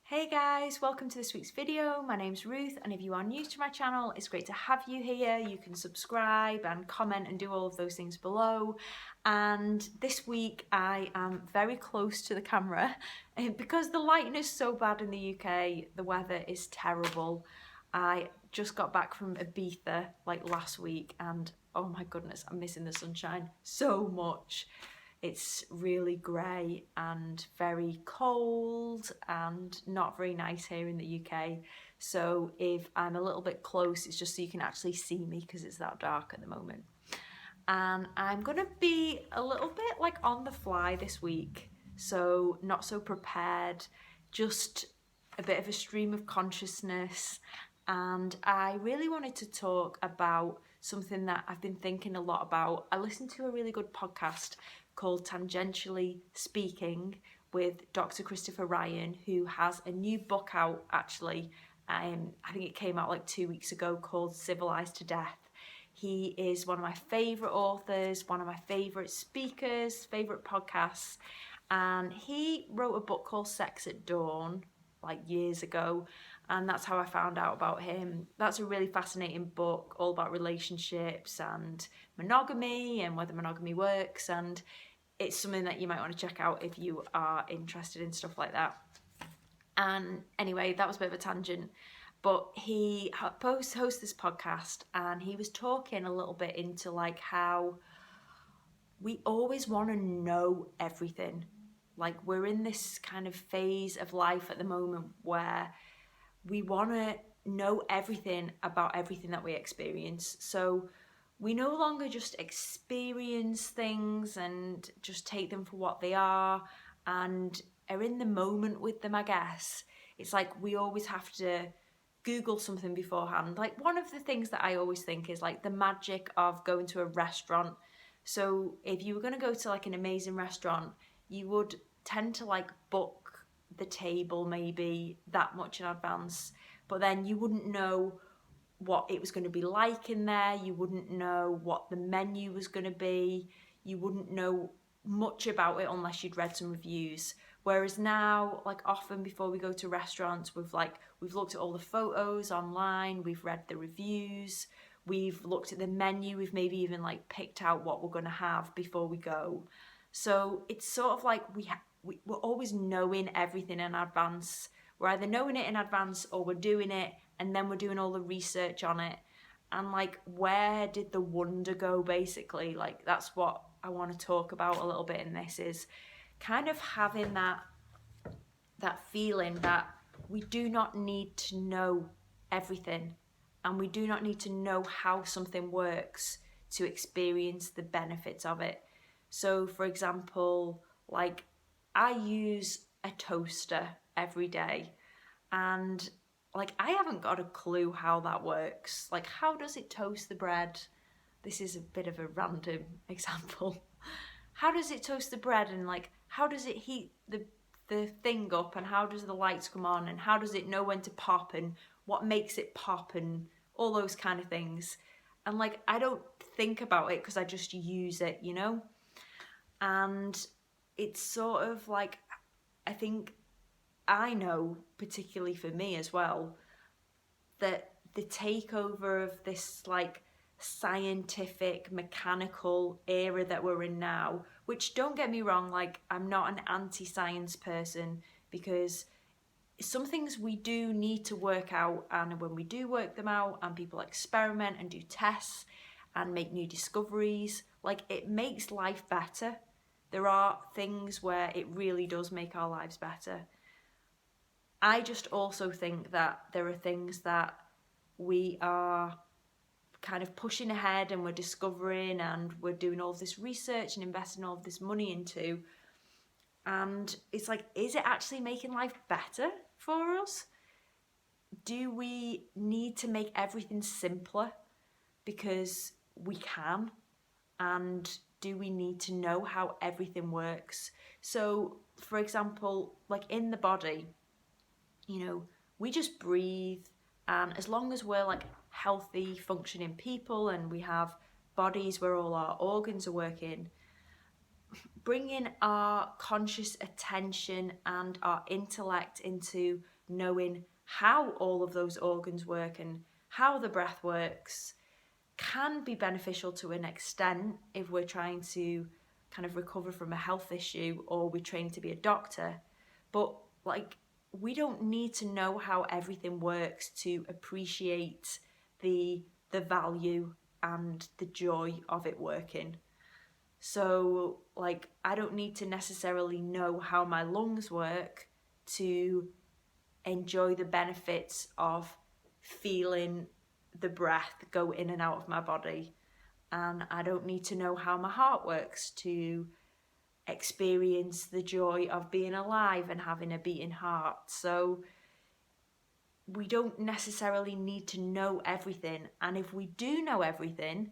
Hey guys, welcome to this week's video. My name's Ruth, and if you are new to my channel, it's great to have you here. You can subscribe and comment and do all of those things below. And this week I am very close to the camera because the lighting is so bad in the UK. The weather is terrible. I just got back from Ibiza like last week and oh my goodness, I'm missing the sunshine so much. It's really grey and very cold and not very nice here in the UK. So if I'm a little bit close, it's just so you can actually see me because it's that dark at the moment. And I'm gonna be a little bit like on the fly this week. So not so prepared, just a bit of a stream of consciousness. And I really wanted to talk about something that I've been thinking a lot about. I listened to a really good podcast called Tangentially Speaking with Dr. Christopher Ryan, who has a new book out actually. I think it came out like 2 weeks ago, called Civilized to Death. He is one of my favourite authors, one of my favourite speakers, favourite podcasts, and he wrote a book called Sex at Dawn like years ago, and that's how I found out about him. That's a really fascinating book, all about relationships and monogamy and whether monogamy works, and it's something that you might want to check out if you are interested in stuff like that. And anyway, that was a bit of a tangent, but he hosts this podcast and he was talking a little bit into like how we always want to know everything. Like we're in this kind of phase of life at the moment where we want to know everything about everything that we experience. So we no longer just experience things and just take them for what they are and are in the moment with them, I guess. It's like we always have to Google something beforehand. Like one of the things that I always think is like the magic of going to a restaurant. So if you were going to go to like an amazing restaurant, you would tend to like book the table maybe that much in advance, but then you wouldn't know what it was going to be like in there. You wouldn't know what the menu was going to be. You wouldn't know much about it unless you'd read some reviews. Whereas now, like often before we go to restaurants, we've looked at all the photos online, we've read the reviews, we've looked at the menu, we've maybe even like picked out what we're going to have before we go. So it's sort of like we're always knowing everything in advance. We're either knowing it in advance or we're doing it and then we're doing all the research on it. And like, where did the wonder go basically? Like that's what I want to talk about a little bit in this, is kind of having that feeling that we do not need to know everything and we do not need to know how something works to experience the benefits of it. So for example, like I use a toaster every day and like I haven't got a clue how that works. Like how does it toast the bread? This is a bit of a random example. How does it toast the bread, and like how does it heat the thing up, and how does the lights come on, and how does it know when to pop, and what makes it pop, and all those kind of things. And like I don't think about it because I just use it, you know? And it's sort of like, I think I know, particularly for me as well, that the takeover of this like scientific, mechanical era that we're in now, which don't get me wrong, like I'm not an anti-science person, because some things we do need to work out, and when we do work them out and people experiment and do tests and make new discoveries, like it makes life better. There are things where it really does make our lives better. I just also think that there are things that we are kind of pushing ahead and we're discovering and we're doing all of this research and investing all of this money into, and it's like, is it actually making life better for us? Do we need to make everything simpler because we can? And do we need to know how everything works? So for example, like in the body, you know, we just breathe, and as long as we're like healthy, functioning people and we have bodies where all our organs are working, bringing our conscious attention and our intellect into knowing how all of those organs work and how the breath works can be beneficial to an extent if we're trying to kind of recover from a health issue or we're training to be a doctor. But like, we don't need to know how everything works to appreciate the value and the joy of it working. So like, I don't need to necessarily know how my lungs work to enjoy the benefits of feeling the breath go in and out of my body. And I don't need to know how my heart works to experience the joy of being alive and having a beating heart. So we don't necessarily need to know everything. And if we do know everything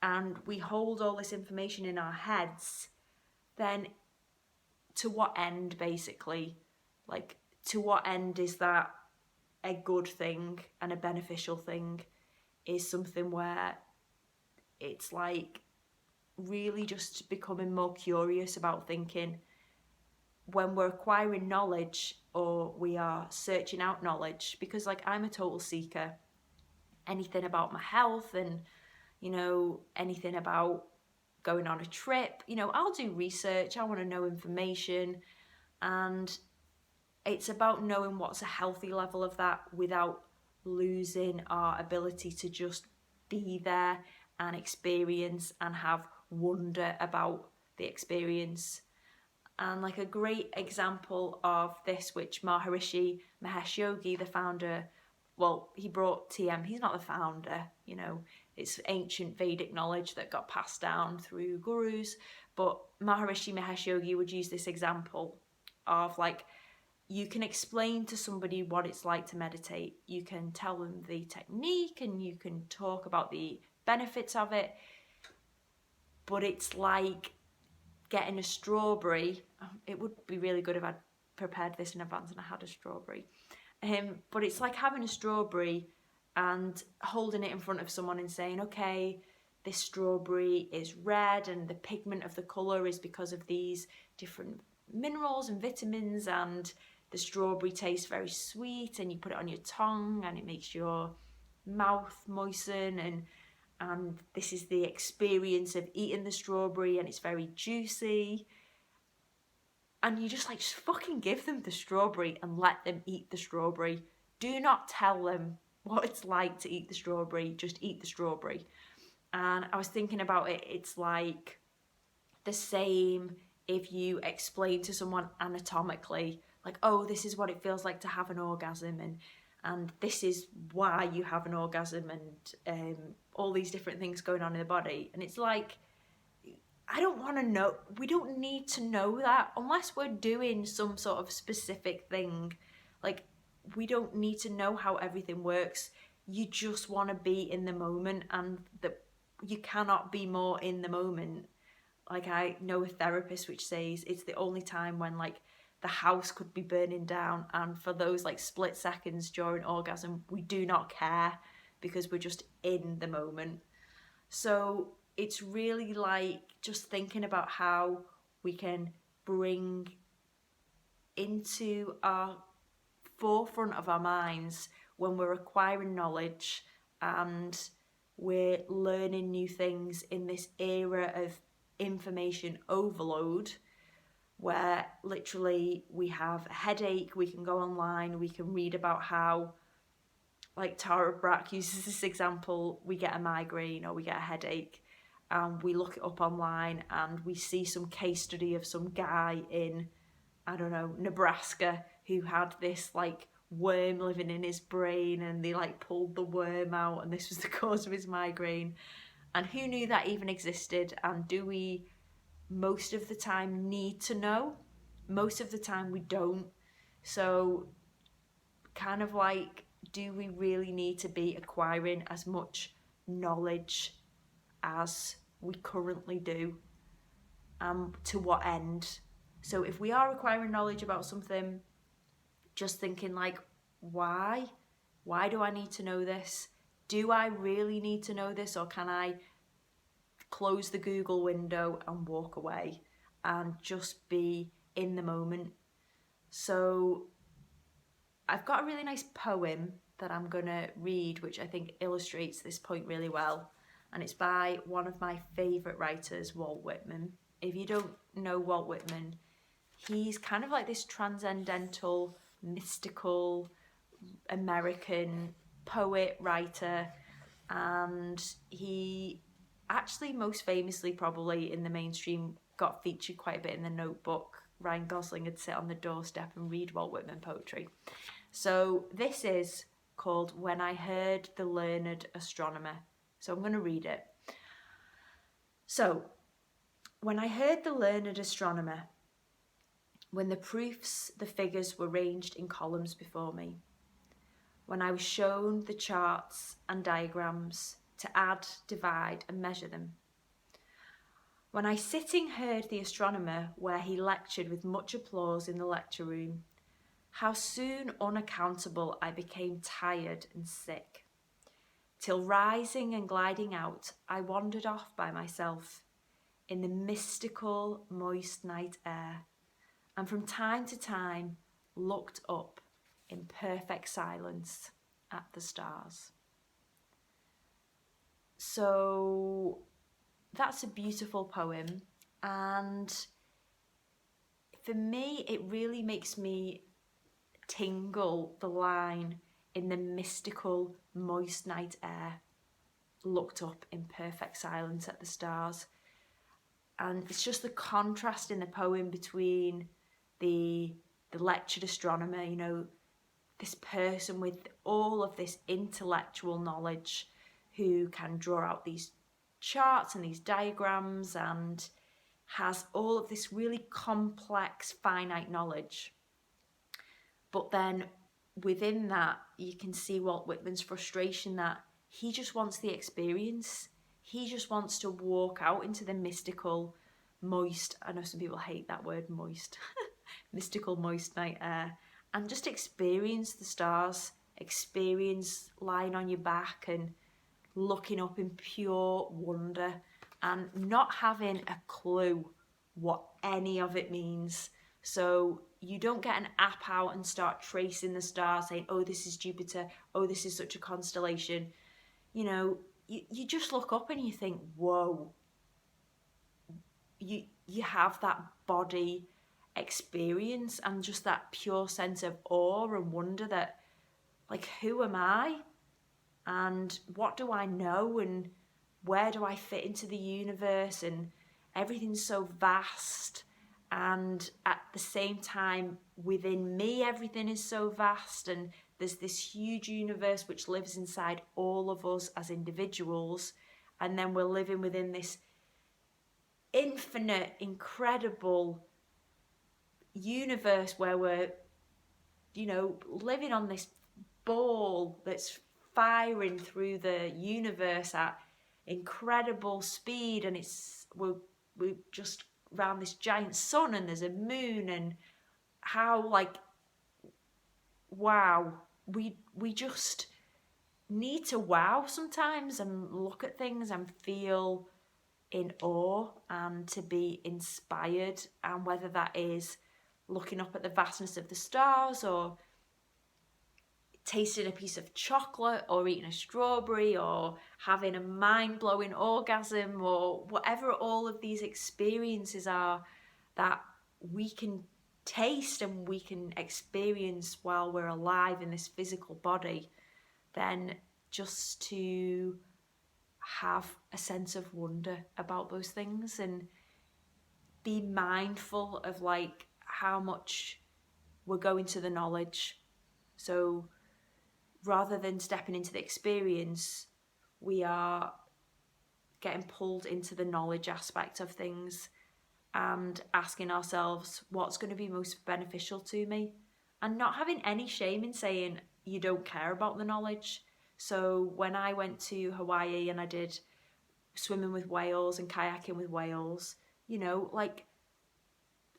and we hold all this information in our heads, then to what end, basically? Like, to what end is that a good thing and a beneficial thing? Is something where it's like really just becoming more curious about thinking, when we're acquiring knowledge or we are searching out knowledge, because like, I'm a total seeker. Anything about my health and, you know, anything about going on a trip, you know, I'll do research. I want to know information, and it's about knowing what's a healthy level of that without losing our ability to just be there and experience and have wonder about the experience. And like, a great example of this, which Maharishi Mahesh Yogi, the founder, well, he brought TM, he's not the founder, you know, it's ancient Vedic knowledge that got passed down through gurus, but Maharishi Mahesh Yogi would use this example of like, you can explain to somebody what it's like to meditate. You can tell them the technique and you can talk about the benefits of it. But it's like getting a strawberry. It would be really good if I'd prepared this in advance and I had a strawberry. But it's like having a strawberry and holding it in front of someone and saying, okay, this strawberry is red and the pigment of the colour is because of these different minerals and vitamins, and the strawberry tastes very sweet, and you put it on your tongue and it makes your mouth moisten, and this is the experience of eating the strawberry, and it's very juicy. And you just fucking give them the strawberry and let them eat the strawberry. Do not tell them what it's like to eat the strawberry, just eat the strawberry. And I was thinking about it, it's like the same if you explain to someone anatomically, like, oh, this is what it feels like to have an orgasm, and this is why you have an orgasm, and all these different things going on in the body. And it's like, I don't want to know, we don't need to know that unless we're doing some sort of specific thing. Like, we don't need to know how everything works. You just want to be in the moment, and that you cannot be more in the moment. Like, I know a therapist which says it's the only time when like the house could be burning down, and for those like split seconds during orgasm, we do not care because we're just in the moment. So it's really like just thinking about how we can bring into our forefront of our minds when we're acquiring knowledge and we're learning new things in this era of information overload, where literally we have a headache, we can go online, we can read about how, like Tara Brach uses this example, we get a migraine or we get a headache, and we look it up online and we see some case study of some guy in, I don't know, Nebraska, who had this like worm living in his brain, and they like pulled the worm out and this was the cause of his migraine. And who knew that even existed? And do we most of the time need to know? Most of the time we don't. So kind of like, do we really need to be acquiring as much knowledge as we currently do? To what end? So if we are acquiring knowledge about something, just thinking like, why? Why do I need to know this? Do I really need to know this, or can I close the Google window and walk away and just be in the moment. So I've got a really nice poem that I'm gonna read, which I think illustrates this point really well. And it's by one of my favourite writers, Walt Whitman. If you don't know Walt Whitman, he's kind of like this transcendental, mystical American poet, writer, and he actually most famously probably in the mainstream got featured quite a bit in The Notebook. Ryan Gosling would sit on the doorstep and read Walt Whitman poetry. So this is called When I Heard the Learned Astronomer. So I'm going to read it. So, when I heard the learned astronomer, when the proofs, the figures were ranged in columns before me, when I was shown the charts and diagrams to add, divide and measure them, when I sitting heard the astronomer where he lectured with much applause in the lecture room, how soon unaccountable I became tired and sick, till rising and gliding out, I wandered off by myself in the mystical, moist night air, and from time to time looked up in perfect silence at the stars. So that's a beautiful poem, and for me it really makes me tingle the line in the mystical, moist night air, looked up in perfect silence at the stars. And it's just the contrast in the poem between the lectured astronomer, you know, this person with all of this intellectual knowledge who can draw out these charts and these diagrams and has all of this really complex, finite knowledge. But then within that, you can see Walt Whitman's frustration that he just wants the experience. He just wants to walk out into the mystical, moist, I know some people hate that word, moist, mystical, moist night air, and just experience the stars, experience lying on your back and looking up in pure wonder and not having a clue what any of it means. So you don't get an app out and start tracing the stars saying, oh, this is Jupiter, oh, this is such a constellation. You know, you just look up and you think, whoa. You have that body experience and just that pure sense of awe and wonder that, like, who am I? And what do I know? And where do I fit into the universe? And everything's so vast. And at the same time, within me, everything is so vast. And there's this huge universe which lives inside all of us as individuals. And then we're living within this infinite, incredible universe where we're, you know, living on this ball that's firing through the universe at incredible speed, and we're just around this giant sun, and there's a moon, and how, like, wow, we just need to wow sometimes and look at things and feel in awe and to be inspired, and whether that is looking up at the vastness of the stars or tasting a piece of chocolate or eating a strawberry or having a mind-blowing orgasm or whatever all of these experiences are that we can taste and we can experience while we're alive in this physical body, then just to have a sense of wonder about those things and be mindful of, like, how much we're going to the knowledge. So rather than stepping into the experience, we are getting pulled into the knowledge aspect of things and asking ourselves what's going to be most beneficial to me, and not having any shame in saying you don't care about the knowledge. So when I went to Hawaii and I did swimming with whales and kayaking with whales, you know, like,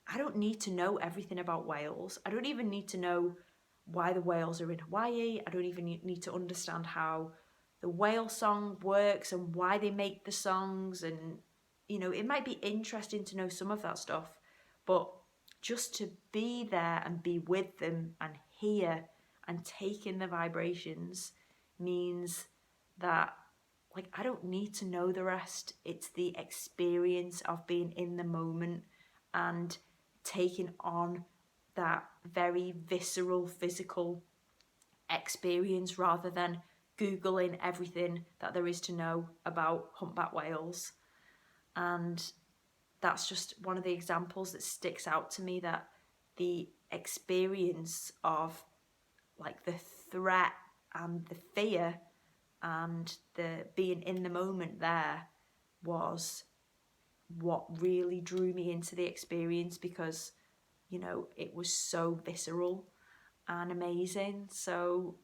I don't need to know everything about whales. I don't even need to know why the whales are in Hawaii. I don't even need to understand how the whale song works and why they make the songs, and you know, it might be interesting to know some of that stuff, but just to be there and be with them and hear and take in the vibrations means that, like, I don't need to know the rest. It's the experience of being in the moment and taking on that very visceral physical experience rather than Googling everything that there is to know about humpback whales. And that's just one of the examples that sticks out to me, that the experience of like the threat and the fear and the being in the moment there was what really drew me into the experience, because you know, it was so visceral and amazing. So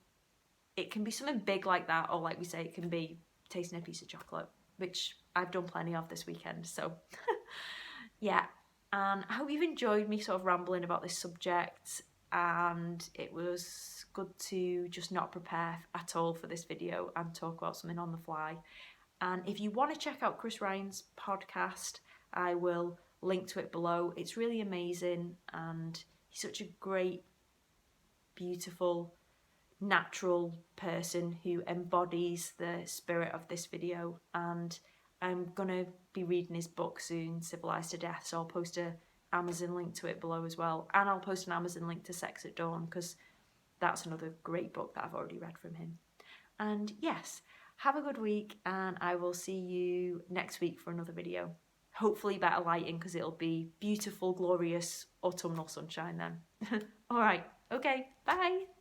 it can be something big like that, or like we say, it can be tasting a piece of chocolate, which I've done plenty of this weekend. So yeah, and I hope you've enjoyed me sort of rambling about this subject, and it was good to just not prepare at all for this video and talk about something on the fly. And if you want to check out Chris Ryan's podcast, I will link to it below. It's really amazing, and he's such a great, beautiful, natural person who embodies the spirit of this video. And I'm gonna be reading his book soon, Civilized to Death, so I'll post a Amazon link to it below as well, and I'll post an Amazon link to Sex at Dawn, because that's another great book that I've already read from him. And yes, have a good week, and I will see you next week for another video. Hopefully better lighting, because it'll be beautiful, glorious autumnal sunshine then. All right, okay, bye.